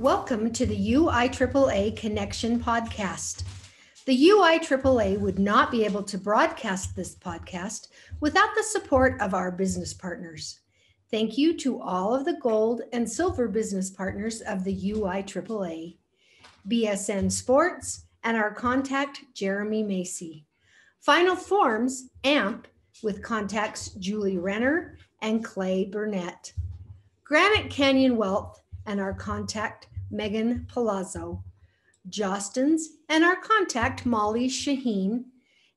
Welcome to the UIAAA Connection podcast. The UIAAA would not be able to broadcast this podcast without the support of our business partners. Thank you to all of the gold and silver business partners of the UIAAA, BSN Sports, and our contact, Jeremy Macy. Final Forms, AMP, with contacts Julie Renner and Clay Burnett. Granite Canyon Wealth and our contact, Megan Palazzo. Jostens and our contact, Molly Shaheen.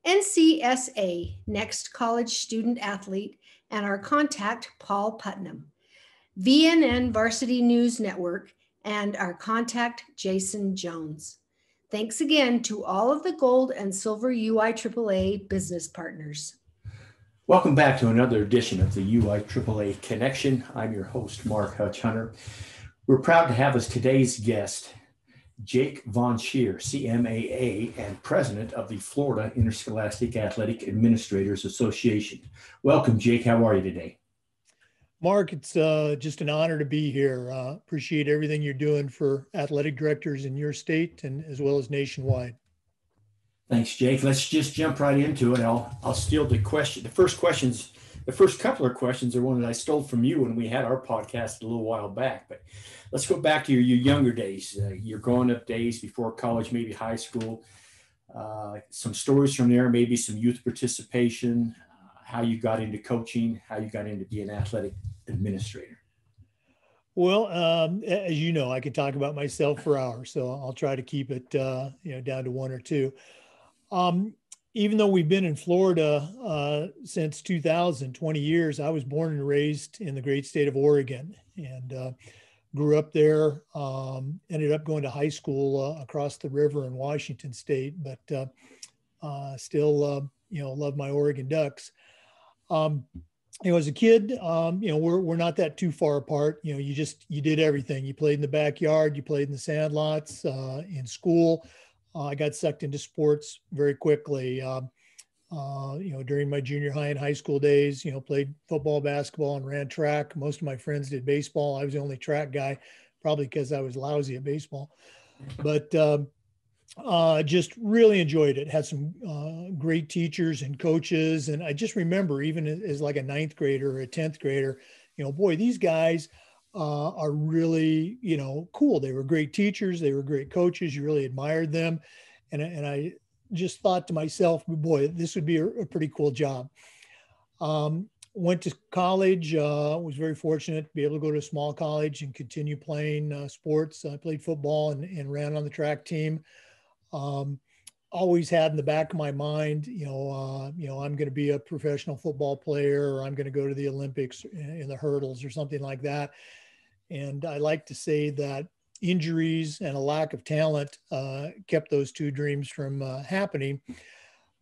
NCSA, Next College Student Athlete, and our contact, Paul Putnam. VNN Varsity News Network and our contact, Jason Jones. Thanks again to all of the gold and silver UIAAA business partners. Welcome back to another edition of the UIAAA Connection. I'm your host, Mark Hutch Hunter. We're proud to have as today's guest, Jake Von Scherrer, CMAA and president of the Florida Interscholastic Athletic Administrators Association. Welcome, Jake. How are you today? Mark, it's just an honor to be here. Appreciate everything you're doing for athletic directors in your state and as well as nationwide. Thanks, Jake. Let's just jump right into it. I'll steal the question. The first couple of questions are one that I stole from you when we had our podcast a little while back. But let's go back to your younger days, your growing up days before college, maybe high school. Some stories from there, maybe some youth participation, how you got into coaching, how you got into being an athletic administrator. Well, as you know, I could talk about myself for hours, so I'll try to keep it down to one or two. Even though we've been in Florida since 2000, 20 years, I was born and raised in the great state of Oregon and grew up there, ended up going to high school across the river in Washington State, but still, love my Oregon Ducks. As a kid, we're not that too far apart. You did everything. You played in the backyard, you played in the sandlots, in school. I got sucked into sports very quickly. During my junior high and high school days, played football, basketball, and ran track. Most of my friends did baseball. I was the only track guy, probably because I was lousy at baseball. But just really enjoyed it. Had some great teachers and coaches. And I just remember even as like a ninth grader or a 10th grader, boy, these guys are really, cool. They were great teachers. They were great coaches. You really admired them. And I just thought to myself, boy, this would be a pretty cool job. Went to college, was very fortunate to be able to go to a small college and continue playing sports. I played football and ran on the track team. Always had in the back of my mind, I'm going to be a professional football player, or I'm going to go to the Olympics in the hurdles or something like that. And I like to say that injuries and a lack of talent kept those two dreams from happening,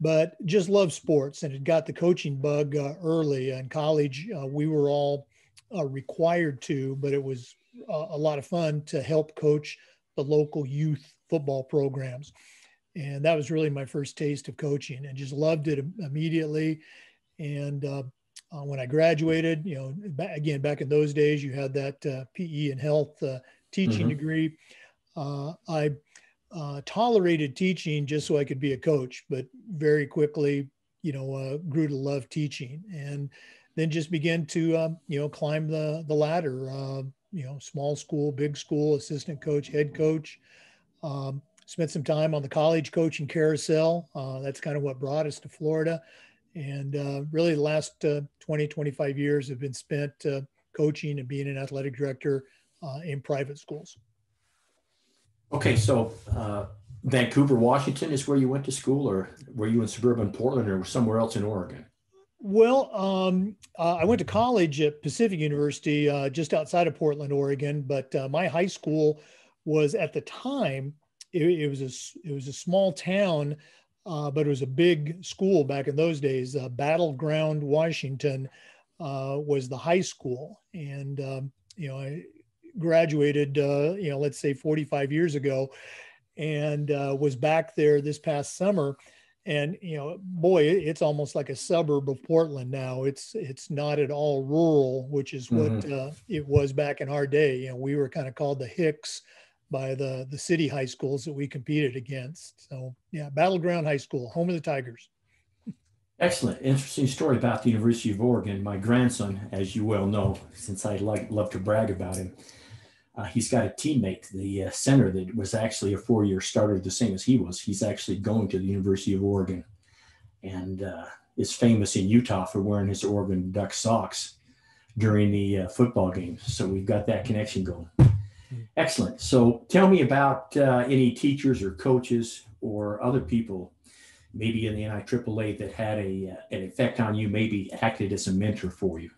but just love sports and it got the coaching bug early. In college, we were all required to, but it was a lot of fun to help coach the local youth football programs. And that was really my first taste of coaching and just loved it immediately. And when I graduated, back in those days, you had that PE and health teaching degree. I tolerated teaching just so I could be a coach, but very quickly, grew to love teaching and then just began to, climb the ladder, small school, big school, assistant coach, head coach. Spent some time on the college coaching carousel. That's kind of what brought us to Florida. And really the last 20, 25 years have been spent coaching and being an athletic director in private schools. Okay, so Vancouver, Washington is where you went to school, or were you in suburban Portland or somewhere else in Oregon? Well, I went to college at Pacific University just outside of Portland, Oregon, but my high school was at the time, it was a small town, but it was a big school back in those days. Battleground, Washington was the high school. And, I graduated, let's say 45 years ago and was back there this past summer. And, boy, it's almost like a suburb of Portland now. It's not at all rural, which is what it was back in our day. We were kind of called the Hicks by the city high schools that we competed against. So yeah, Battleground High School, home of the Tigers. Excellent. Interesting story about the University of Oregon. My grandson, as you well know, since I love to brag about him, he's got a teammate, the center that was actually a 4-year starter, the same as he was. He's actually going to the University of Oregon and is famous in Utah for wearing his Oregon Duck socks during the football games. So we've got that connection going. Excellent. So tell me about any teachers or coaches or other people maybe in the NIAAA that had an effect on you, maybe acted as a mentor for you.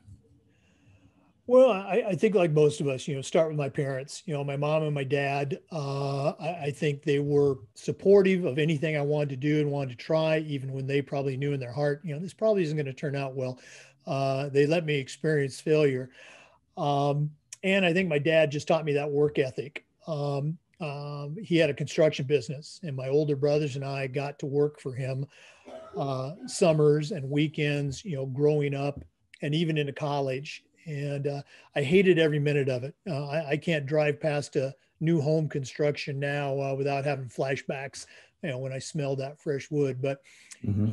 Well, I think like most of us, start with my parents, my mom and my dad. I think they were supportive of anything I wanted to do and wanted to try, even when they probably knew in their heart, this probably isn't going to turn out well. They let me experience failure. And I think my dad just taught me that work ethic. He had a construction business, and my older brothers and I got to work for him summers and weekends, growing up and even into college. And I hated every minute of it. I can't drive past a new home construction now without having flashbacks, when I smell that fresh wood. But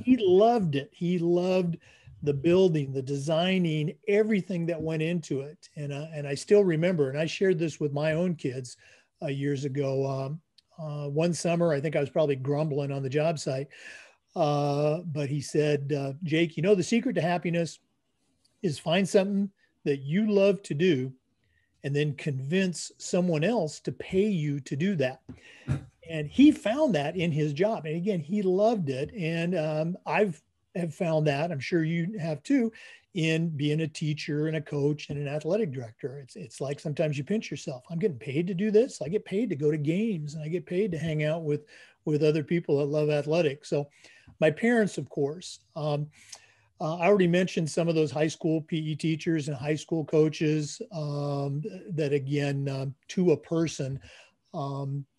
he loved it. He loved the building, the designing, everything that went into it. And I still remember, and I shared this with my own kids years ago. One summer, I think I was probably grumbling on the job site, but he said, Jake, the secret to happiness is find something that you love to do and then convince someone else to pay you to do that. And he found that in his job. And again, he loved it. And have found that, I'm sure you have too, in being a teacher and a coach and an athletic director. It's like sometimes you pinch yourself. I'm getting paid to do this. I get paid to go to games, and I get paid to hang out with other people that love athletics. So my parents, of course, I already mentioned some of those high school PE teachers and high school coaches that, again, to a person,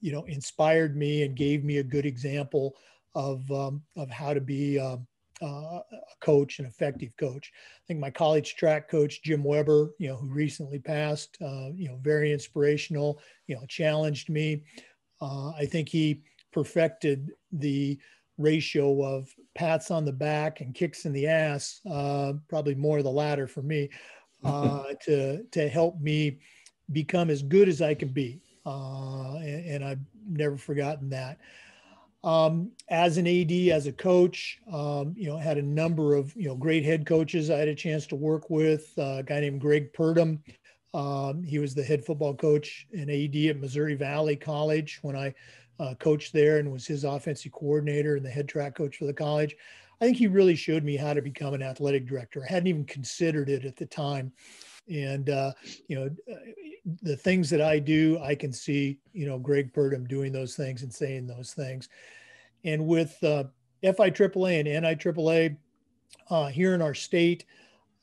inspired me and gave me a good example of how to be a coach, an effective coach. I think my college track coach, Jim Weber, who recently passed, very inspirational, challenged me. I think he perfected the ratio of pats on the back and kicks in the ass, probably more the latter for me, to help me become as good as I can be. And I've never forgotten that. As an AD, as a coach, had a number of, great head coaches I had a chance to work with, a guy named Greg Purdom. He was the head football coach and AD at Missouri Valley College when I coached there, and was his offensive coordinator and the head track coach for the college. I think he really showed me how to become an athletic director. I hadn't even considered it at the time. And, the things that I do, I can see, Greg Purdom doing those things and saying those things. And with FIAAA and NIAAA here in our state,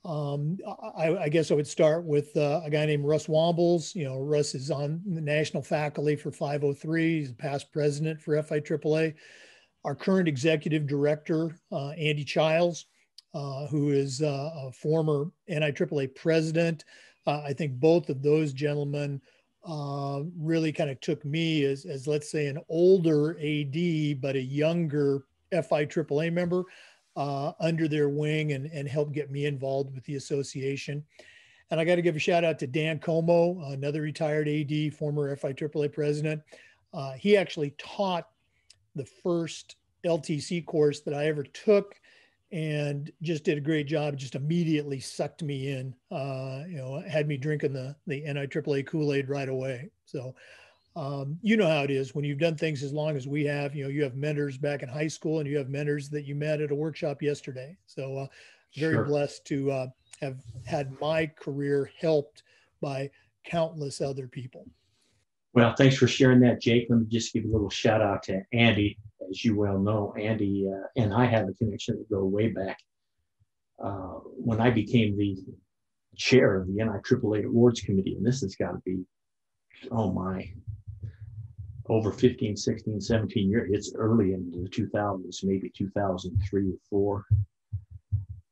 I guess I would start with a guy named Russ Wombles. Russ is on the national faculty for 503. He's a past president for FIAAA. Our current executive director, Andy Childs, who is a former NIAAA president. I think both of those gentlemen really kind of took me as, let's say, an older AD, but a younger FIAAA member under their wing and helped get me involved with the association. And I got to give a shout out to Dan Como, another retired AD, former FIAAA president. He actually taught the first LTC course that I ever took, and just did a great job. Just immediately sucked me in, had me drinking the NIAAA Kool-Aid right away. So, you know how it is when you've done things as long as we have. You have mentors back in high school, and you have mentors that you met at a workshop yesterday. So, very blessed to have had my career helped by countless other people. Well, thanks for sharing that, Jake. Let me just give a little shout out to Andy. As you well know, Andy and I have a connection that go way back. When I became the chair of the NIAAA Awards Committee, and this has got to be, over 15, 16, 17 years. It's early into the 2000s, maybe 2003 or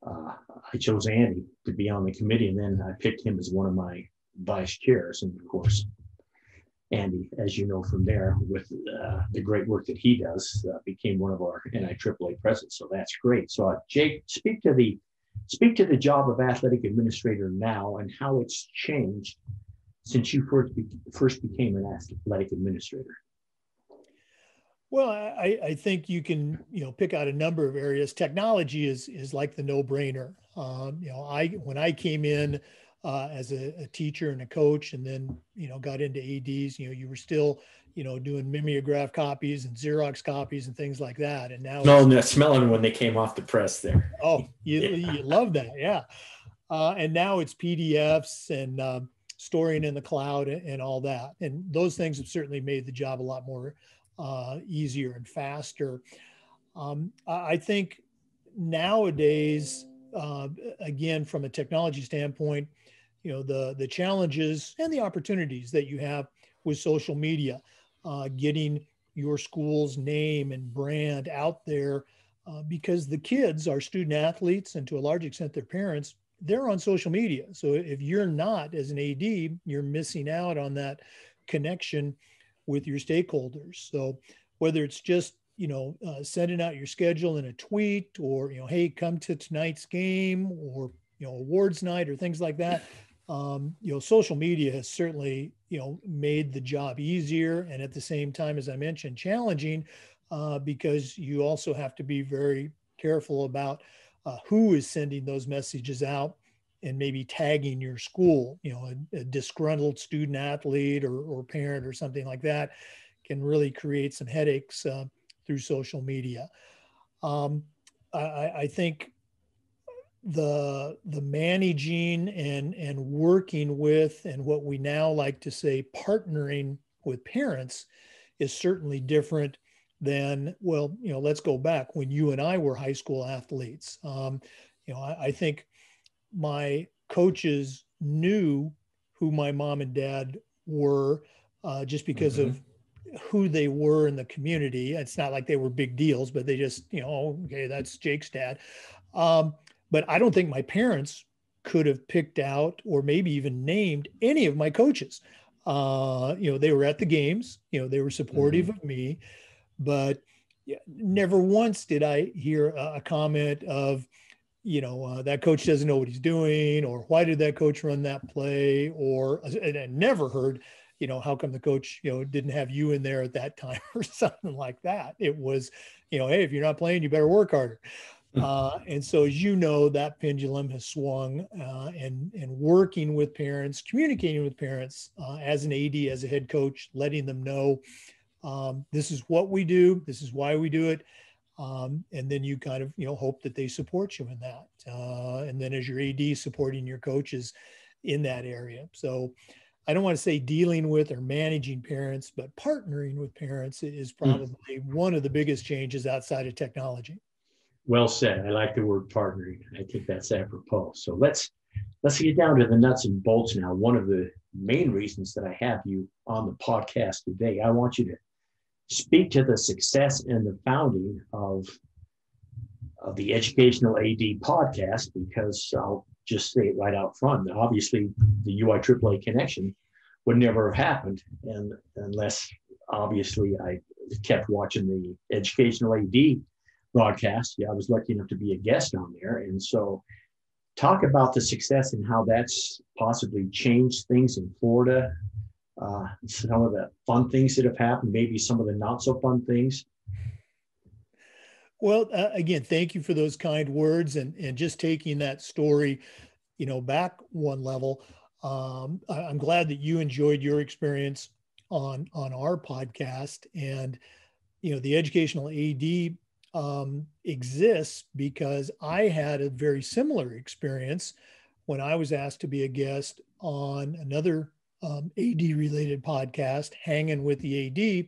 4. I chose Andy to be on the committee, and then I picked him as one of my vice chairs. And of course, Andy, as you know from there, with the great work that he does, became one of our NIAAA presidents. So that's great. So Jake, speak to the job of athletic administrator now and how it's changed since you first became an athletic administrator. Well, I think you can, pick out a number of areas. Technology is like the no-brainer. When I came in as a teacher and a coach, and then, got into ADs, you were still, doing mimeograph copies and Xerox copies and things like that. And now smelling when they came off the press there. Oh, you love that. Yeah. And now it's PDFs and storing in the cloud and all that. And those things have certainly made the job a lot more easier and faster. I think nowadays, again, from a technology standpoint, the challenges and the opportunities that you have with social media, getting your school's name and brand out there, because the kids are student athletes, and to a large extent their parents, they're on social media. So if you're not, as an AD, you're missing out on that connection with your stakeholders. So whether it's just, sending out your schedule in a tweet, or, hey, come to tonight's game, or, awards night, or things like that, social media has certainly, made the job easier. And at the same time, as I mentioned, challenging, because you also have to be very careful about who is sending those messages out, and maybe tagging your school. A disgruntled student athlete or parent or something like that can really create some headaches through social media. I think the managing and working with, and what we now like to say, partnering with parents, is certainly different than, let's go back when you and I were high school athletes. I think my coaches knew who my mom and dad were, just because of who they were in the community. It's not like they were big deals, but they just, okay, that's Jake's dad. But I don't think my parents could have picked out, or maybe even named, any of my coaches. They were at the games, they were supportive of me, but never once did I hear a comment of, that coach doesn't know what he's doing, or why did that coach run that play? And I never heard, how come the coach, didn't have you in there at that time, or something like that. It was, hey, if you're not playing, you better work harder. And so, as that pendulum has swung, and working with parents, communicating with parents, as an AD, as a head coach, letting them know, this is what we do, this is why we do it. And then you kind of, hope that they support you in that. And then as your AD, supporting your coaches in that area. So I don't want to say dealing with or managing parents, but partnering with parents is probably one of the biggest changes outside of technology. Well said. I like the word partnering. I think that's apropos. So let's get down to the nuts and bolts now. One of the main reasons that I have you on the podcast today, I want you to speak to the success and the founding of the Educational AD podcast, because I'll just say it right out front. Obviously, the UIAAA connection would never have happened unless, obviously, I kept watching the Educational AD broadcast. I was lucky enough to be a guest on there. And so talk about the success and how that's possibly changed things in Florida. Some of the fun things that have happened, maybe some of the not so fun things. Well, again, thank you for those kind words, and just taking that story, back one level. I'm glad that you enjoyed your experience on our podcast, and the Educational AD exists because I had a very similar experience when I was asked to be a guest on another AD related podcast, Hanging with the AD,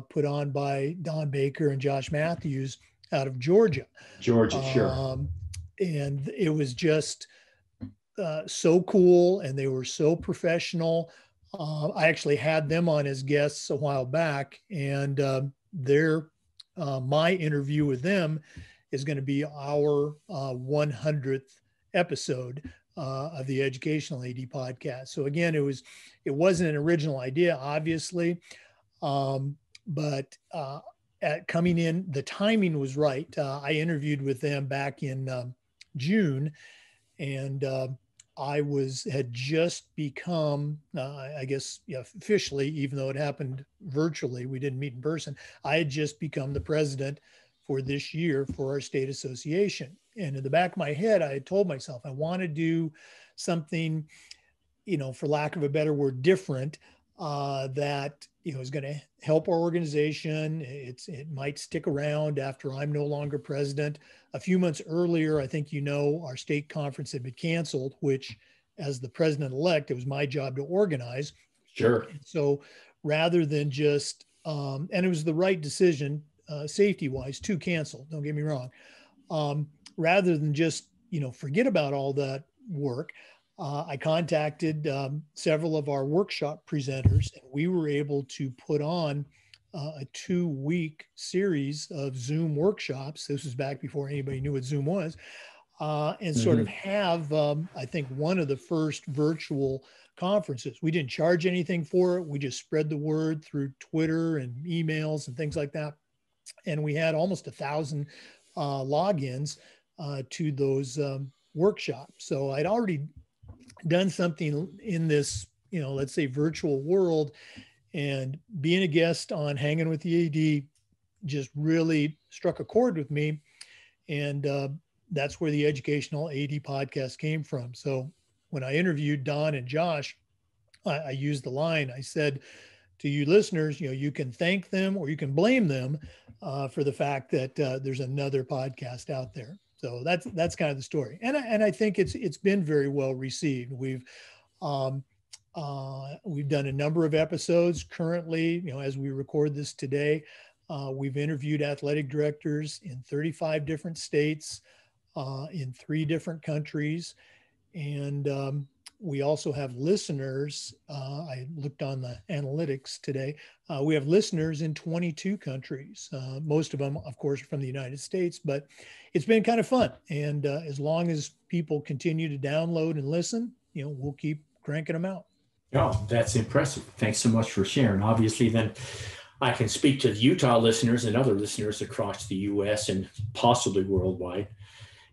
put on by Don Baker and Josh Matthews out of Georgia. Sure. And it was just so cool, and they were so professional. I actually had them on as guests a while back, and my interview with them is going to be our 100th episode. of the Educational AD podcast. So again, it wasn't an original idea, obviously, but at coming in, the timing was right. I interviewed with them back in June, and I had just become, I guess, officially, even though it happened virtually, we didn't meet in person. I had just become the president for this year for our state association. And in the back of my head, I had told myself, I want to do something, for lack of a better word, different, that, is going to help our organization. It might stick around after I'm no longer president. A few months earlier, I think, our state conference had been canceled, which as the president-elect, it was my job to organize. Sure. And so rather than just, and it was the right decision, safety-wise, to cancel, don't get me wrong. Rather than just, forget about all that work, I contacted several of our workshop presenters, and we were able to put on a 2-week series of Zoom workshops. This was back before anybody knew what Zoom was, and sort of have, I think, one of the first virtual conferences. We didn't charge anything for it. We just spread the word through Twitter and emails and things like that. And we had almost 1,000 logins to those workshops. So I'd already done something in this, let's say virtual world, and being a guest on Hanging with the AD just really struck a chord with me. And that's where the Educational AD podcast came from. So when I interviewed Don and Josh, I used the line, I said to you listeners, you can thank them or you can blame them for the fact that there's another podcast out there. So that's kind of the story, and I think it's been very well received. We've done a number of episodes currently. As we record this today, we've interviewed athletic directors in 35 different states, in 3 different countries, and we also have listeners. I looked on the analytics today. We have listeners in 22 countries. Most of them, of course, are from the United States, but it's been kind of fun. And as long as people continue to download and listen, we'll keep cranking them out. Oh, that's impressive. Thanks so much for sharing. Obviously, then I can speak to the Utah listeners and other listeners across the U.S. and possibly worldwide.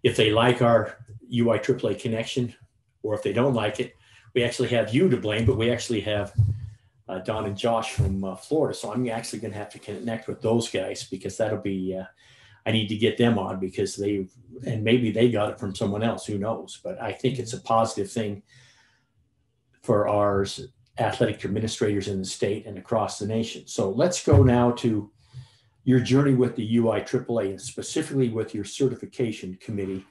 If they like our UIAAA connection, or if they don't like it, we actually have you to blame, but we actually have Don and Josh from Florida. So I'm actually going to have to connect with those guys, because that'll be, I need to get them on, because and maybe they got it from someone else, who knows, but I think it's a positive thing for our athletic administrators in the state and across the nation. So let's go now to your journey with the UIAAA, and specifically with your certification committee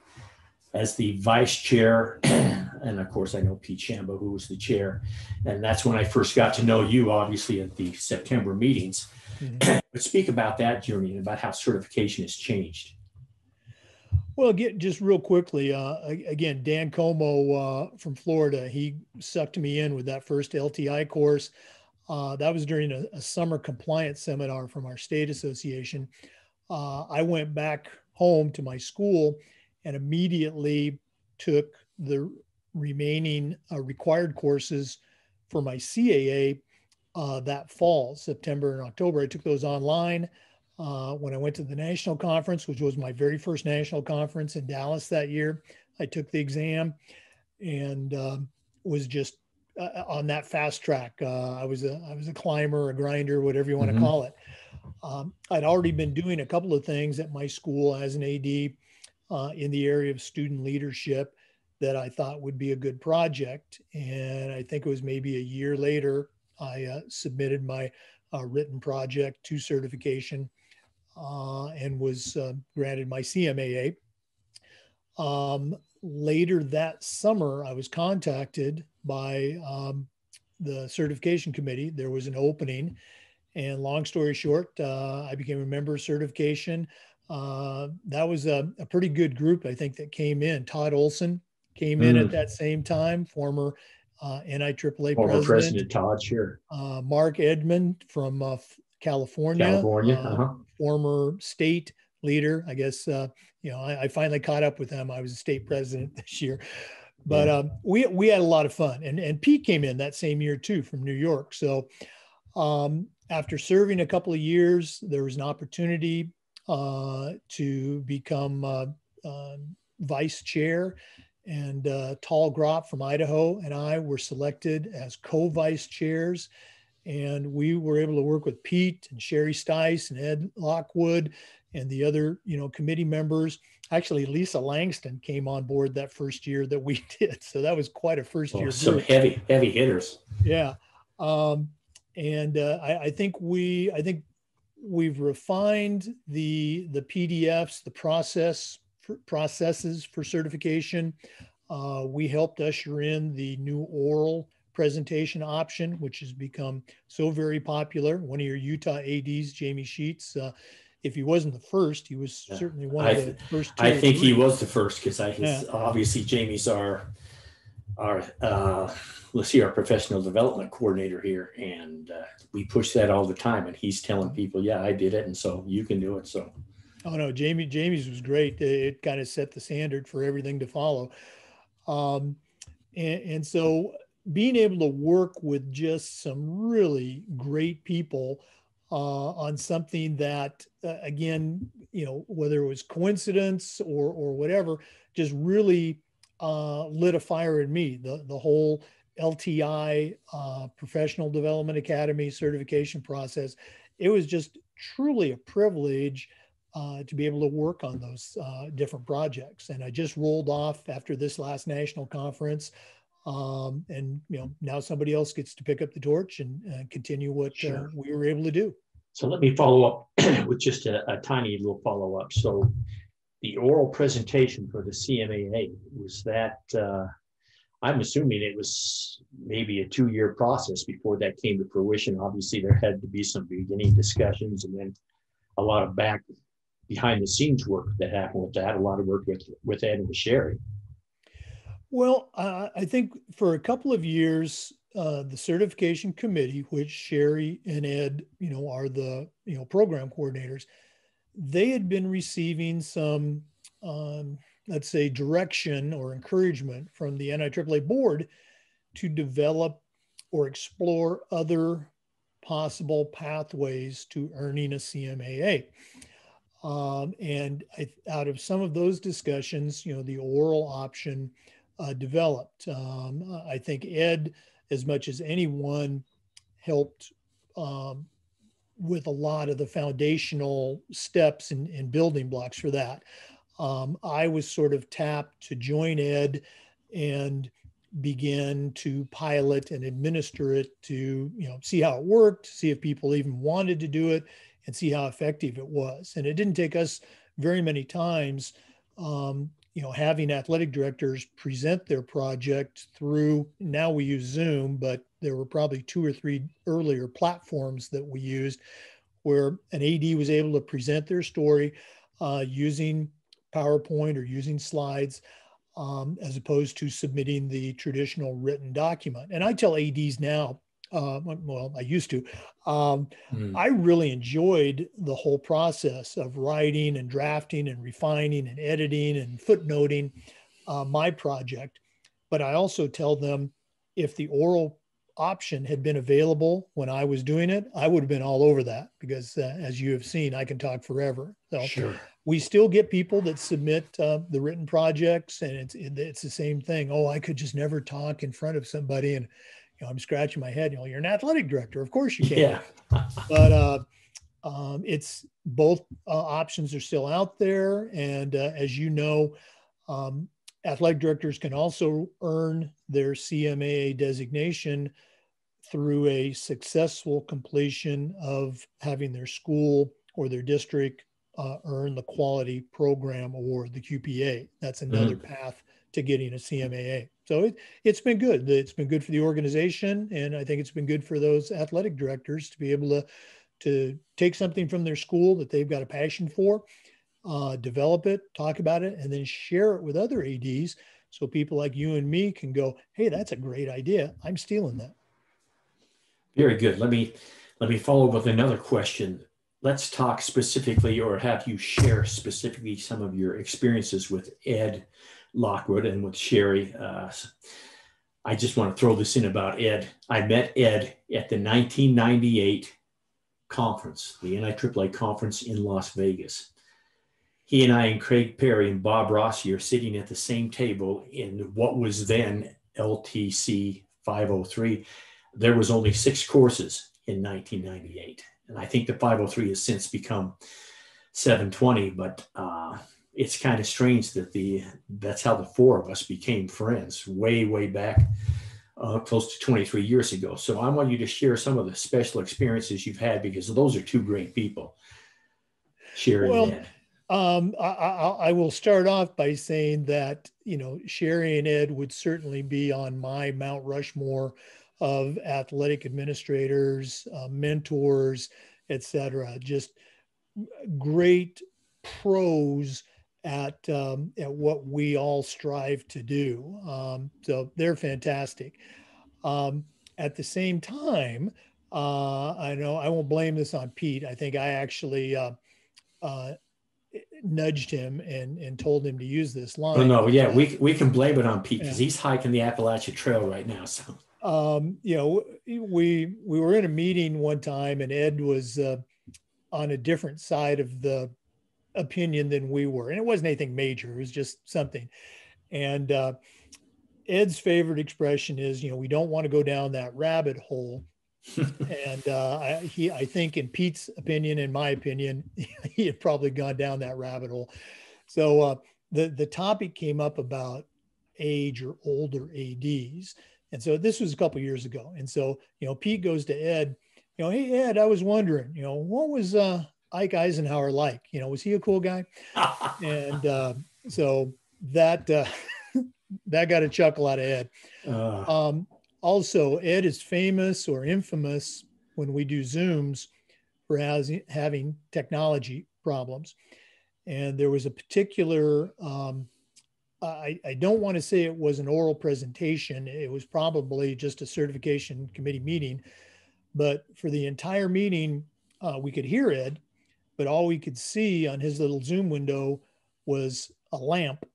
as the vice chair. And of course, I know Pete Shambo, who was the chair. And that's when I first got to know you, obviously, at the September meetings. Mm-hmm. But speak about that journey and about how certification has changed. Well, just real quickly, again, Dan Como from Florida, he sucked me in with that first LTI course. That was during a summer compliance seminar from our state association. I went back home to my school and immediately took the remaining required courses for my CAA that fall, September and October. I took those online. When I went to the national conference, which was my very first national conference in Dallas that year, I took the exam and was just on that fast track. I was a climber, a grinder, whatever you want to call it. I'd already been doing a couple of things at my school as an AD in the area of student leadership that I thought would be a good project. And I think it was maybe a year later, I submitted my written project to certification and was granted my CMAA. Later that summer, I was contacted by the certification committee. There was an opening, and long story short, I became a member of certification. That was a pretty good group, I think, that came in. Todd Olson came in at that same time, former NIAAA President Todd, sure. Mark Edmond from California, former state leader. I guess, I finally caught up with him. I was a state president this year. But we had a lot of fun, and Pete came in that same year too from New York. So after serving a couple of years, there was an opportunity to become vice chair, and Tall Grop from Idaho and I were selected as co-vice chairs. And we were able to work with Pete and Sherry Stice and Ed Lockwood and the other, committee members. Actually, Lisa Langston came on board that first year that we did. So that was quite a first year. Some heavy hitters. Yeah. I think we've refined the PDFs, the processes for certification. We helped usher in the new oral presentation option, which has become so very popular. One of your Utah ADs, Jamie Sheets, if he wasn't the first, he was certainly one of the first two. I think he was the first, because obviously Jamie's our professional development coordinator here, and we push that all the time. And he's telling people, "Yeah, I did it, and so you can do it." So, oh no, Jamie's was great. It kind of set the standard for everything to follow, and so being able to work with just some really great people on something that, again, whether it was coincidence or whatever, just really lit a fire in me. The whole LTI Professional Development Academy certification process, it was just truly a privilege to be able to work on those different projects. And I just rolled off after this last national conference. And now somebody else gets to pick up the torch and continue what we were able to do. So let me follow up with just a tiny little follow up. So the oral presentation for the CMAA, was that, I'm assuming it was maybe a 2-year process before that came to fruition. Obviously there had to be some beginning discussions, and then a lot of behind the scenes work that happened with that, a lot of work with Ed and with Sherry. Well, I think for a couple of years, the certification committee, which Sherry and Ed, are the, program coordinators, they had been receiving some, let's say, direction or encouragement from the NIAAA board to develop or explore other possible pathways to earning a CMAA. And out of some of those discussions, the oral option developed. I think Ed, as much as anyone, helped with a lot of the foundational steps and building blocks for that. I was sort of tapped to join Ed and begin to pilot and administer it to, see how it worked, see if people even wanted to do it, and see how effective it was. And it didn't take us very many times, having athletic directors present their project through, now we use Zoom, but there were probably 2 or 3 earlier platforms that we used where an AD was able to present their story using PowerPoint or using slides, as opposed to submitting the traditional written document. And I tell ADs now, well, I used to, I really enjoyed the whole process of writing and drafting and refining and editing and footnoting my project. But I also tell them, if the oral option had been available when I was doing it, I would have been all over that, because as you have seen, I can talk forever. So we still get people that submit the written projects, and it's the same thing. Oh, I could just never talk in front of somebody. And I'm scratching my head. You're an athletic director. Of course you can. Yeah. But it's both options are still out there. And as you know, athletic directors can also earn their CMAA designation through a successful completion of having their school or their district earn the Quality Program Award, the QPA. That's another path to getting a CMAA. So it's been good. It's been good for the organization, and I think it's been good for those athletic directors to be able to take something from their school that they've got a passion for, develop it, talk about it, and then share it with other ADs, so people like you and me can go, "Hey, that's a great idea. I'm stealing that." Very good. Let me follow up with another question. Let's talk specifically, or have you share specifically, some of your experiences with Ed Lockwood and with Sherry. I just want to throw this in about Ed. I met Ed at the 1998 conference, the NIAAA conference in Las Vegas. He and I and Craig Perry and Bob Rossi are sitting at the same table in what was then LTC 503. There was only 6 courses in 1998. And I think the 503 has since become 720, but it's kind of strange that that's how the 4 of us became friends way back close to 23 years ago. So I want you to share some of the special experiences you've had, because those are 2 great people, Sherry and Ed. I will start off by saying that, Sherry and Ed would certainly be on my Mount Rushmore of athletic administrators, mentors, etc. Just great pros at what we all strive to do. So they're fantastic. At the same time, I know I won't blame this on Pete. I think I actually nudged him and told him to use this line. Oh, no, yeah, we can blame it on Pete because he's hiking the Appalachian Trail right now. So, we were in a meeting one time, and Ed was on a different side of the opinion than we were, and it wasn't anything major. It was just something. And Ed's favorite expression is, we don't want to go down that rabbit hole. And I think in Pete's opinion, in my opinion, he had probably gone down that rabbit hole. So the topic came up about age or older ADs. And so this was a couple of years ago. And so, Pete goes to Ed, hey, Ed, I was wondering, what was Ike Eisenhower like? Was he a cool guy? And so that that got a chuckle out of Ed. Also, Ed is famous or infamous when we do Zooms for having technology problems. And there was a particular, I don't want to say it was an oral presentation. It was probably just a certification committee meeting. But for the entire meeting, we could hear Ed, but all we could see on his little Zoom window was a lamp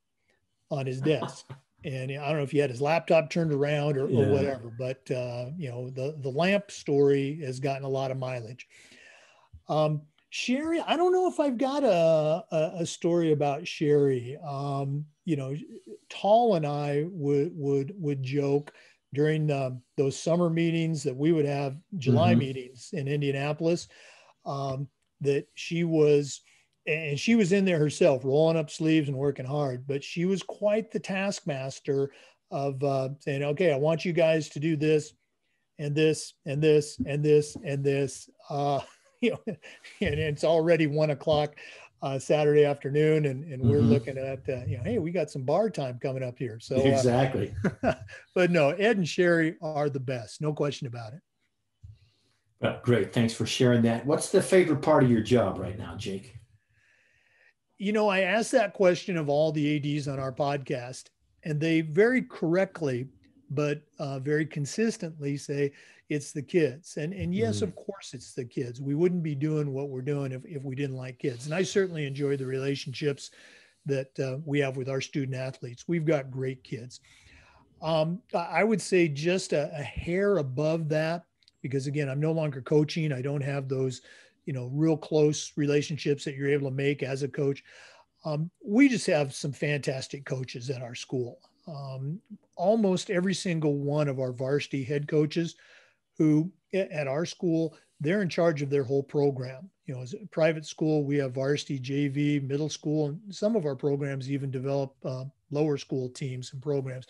on his desk. And I don't know if he had his laptop turned around or whatever, but the lamp story has gotten a lot of mileage. Sherry, I don't know if I've got a story about Sherry. Tall and I would joke during those summer meetings that we would have, July meetings in Indianapolis, that she was in there herself, rolling up sleeves and working hard, but she was quite the taskmaster of saying, okay, I want you guys to do this and this and this and this and this, and it's already 1:00 Saturday afternoon. And we're looking at, hey, we got some bar time coming up here. So exactly. But no, Ed and Sherry are the best. No question about it. Great. Thanks for sharing that. What's the favorite part of your job right now, Jake? I asked that question of all the ADs on our podcast, and they very correctly, but very consistently say it's the kids. And yes, of course, it's the kids. We wouldn't be doing what we're doing if we didn't like kids. And I certainly enjoy the relationships that we have with our student athletes. We've got great kids. I would say just a hair above that, because again, I'm no longer coaching. I don't have those real close relationships that you're able to make as a coach. We just have some fantastic coaches at our school. Almost every single one of our varsity head coaches who at our school, they're in charge of their whole program. As a private school, we have varsity, JV, middle school, and some of our programs even develop lower school teams and programs.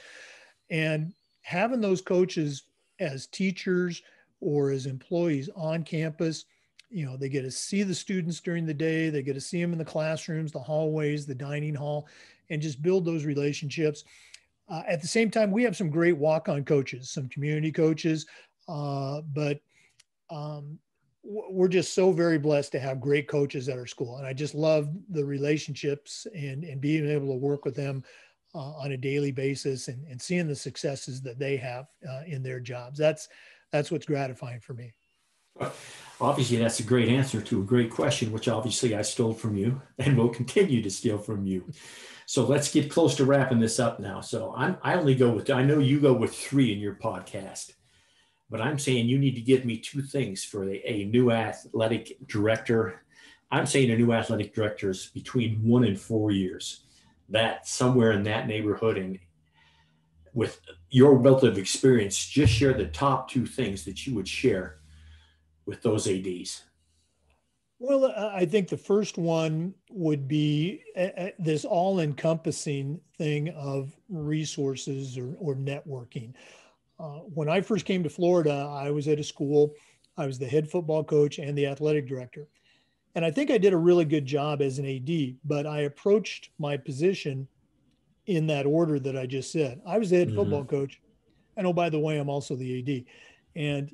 And having those coaches as teachers or as employees on campus, they get to see the students during the day. They get to see them in the classrooms, the hallways, the dining hall, and just build those relationships. At the same time, we have some great walk-on coaches, some community coaches, but we're just so very blessed to have great coaches at our school. And I just love the relationships and being able to work with them on a daily basis and seeing the successes that they have in their jobs. That's what's gratifying for me. Obviously, that's a great answer to a great question, which obviously I stole from you and will continue to steal from you. So let's get close to wrapping this up now. So I only go with, I know you go with 3 in your podcast, but I'm saying you need to give me 2 things for a new athletic director. I'm saying a new athletic director is between 1 and 4 years. That somewhere in that neighborhood, and with your wealth of experience, just share the top 2 things that you would share with those ADs. Well, I think the first one would be this all-encompassing thing of resources or networking. When I first came to Florida, I was at a school. I was the head football coach and the athletic director. And I think I did a really good job as an AD, but I approached my position in that order that I just said. I was the head football coach. And oh, by the way, I'm also the AD. And,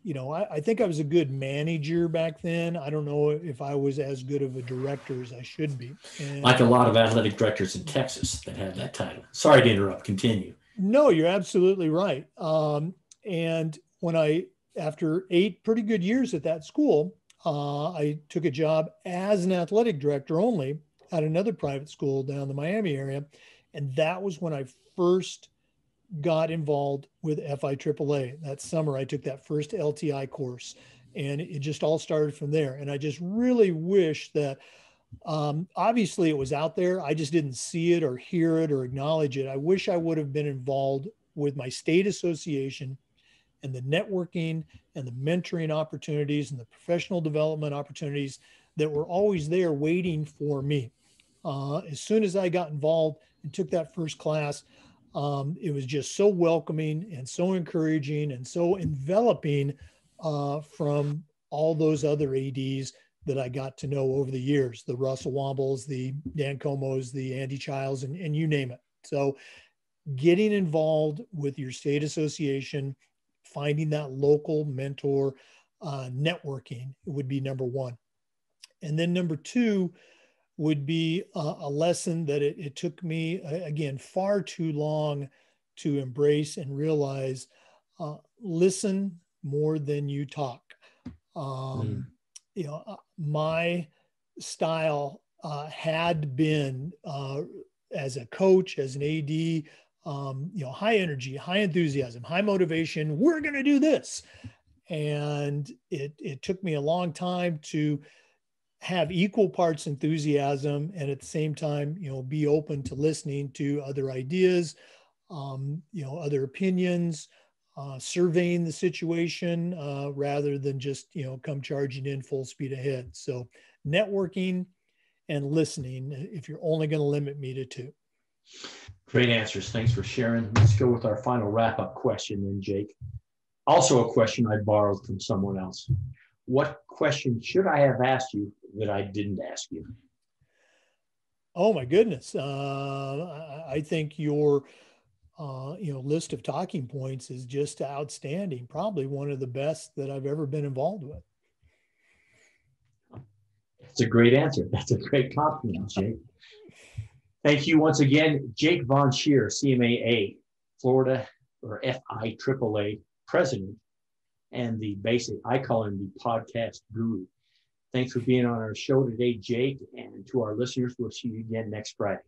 I think I was a good manager back then. I don't know if I was as good of a director as I should be. And like a lot of athletic directors in Texas that have that title. Sorry to interrupt. Continue. No, you're absolutely right. And when after 8 pretty good years at that school, I took a job as an athletic director only at another private school down in the Miami area. And that was when I first got involved with FIAAA. That summer, I took that first LTI course, and it just all started from there. And I just really wish that, obviously it was out there. I just didn't see it or hear it or acknowledge it. I wish I would have been involved with my state association and the networking and the mentoring opportunities and the professional development opportunities that were always there waiting for me. As soon as I got involved and took that first class, it was just so welcoming and so encouraging and so enveloping from all those other ADs that I got to know over the years, the Russell Wombles, the Dan Comos, the Andy Childs, and you name it. So getting involved with your state association, finding that local mentor, networking would be number 1. And then number 2 would be a lesson that it took me, again, far too long to embrace and realize. Listen more than you talk. My style had been, as a coach, as an AD, high energy, high enthusiasm, high motivation. We're going to do this. And it took me a long time to have equal parts enthusiasm and at the same time, be open to listening to other ideas, other opinions, surveying the situation rather than just, come charging in full speed ahead. So networking and listening, if you're only going to limit me to 2. Great answers. Thanks for sharing. Let's go with our final wrap-up question then, Jake. Also a question I borrowed from someone else. What question should I have asked you that I didn't ask you? Oh my goodness. I think your, list of talking points is just outstanding. Probably one of the best that I've ever been involved with. That's a great answer. That's a great compliment, Jake. Thank you once again, Jake Von Scherrer, CMAA, Florida, or FIAAA president, and I call him the podcast guru. Thanks for being on our show today, Jake, and to our listeners, we'll see you again next Friday.